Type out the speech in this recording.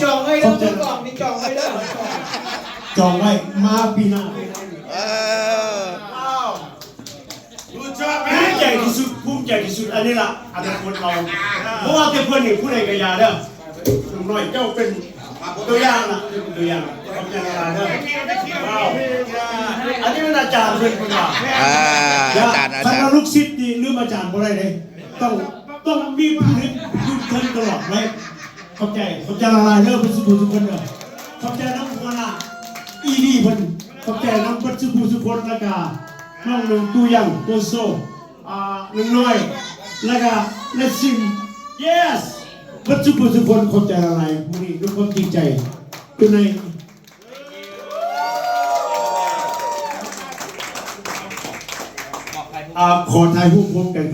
จองให้แล้วทุกกล่องนี่จองให้แล้วจองไว้มาปีหน้าภูมิใจที่สุดอันนี้ล่ะอนาคตเราเพราะว่าเพื่อนนี่ผู้ใดกระยาเด้อลุงน้อยเจ้าเป็นตัวอย่างนะตัวอย่างทำอย่างไรเด้ออันนี้เป็นอาจารย์เป็นคนว่าอาจารย์ถ้าลูกศิษย์นี่ลืมอาจารย์บ่ได้เลยต้องมีผู้นึกยุดเทินตลอดไว้เข้าใจละลายเด้อเป็นสุภาพทุกคนเด้อเข้าใจน้ำมันอ่ะอีดีเพิ่นเข้าใจน้ำเป็นสุภาพทุกคนแล้วก็น้องหนึ่งตัวอย่างตัวโซ่หนึ่งน้อยแล้วก็เลซิม yes เป็นสุภาพทุกคนเข้าใจละลายพวกนี้ทุกคนจริงใจตัวในขอถ่ายรูปพร้อมกัน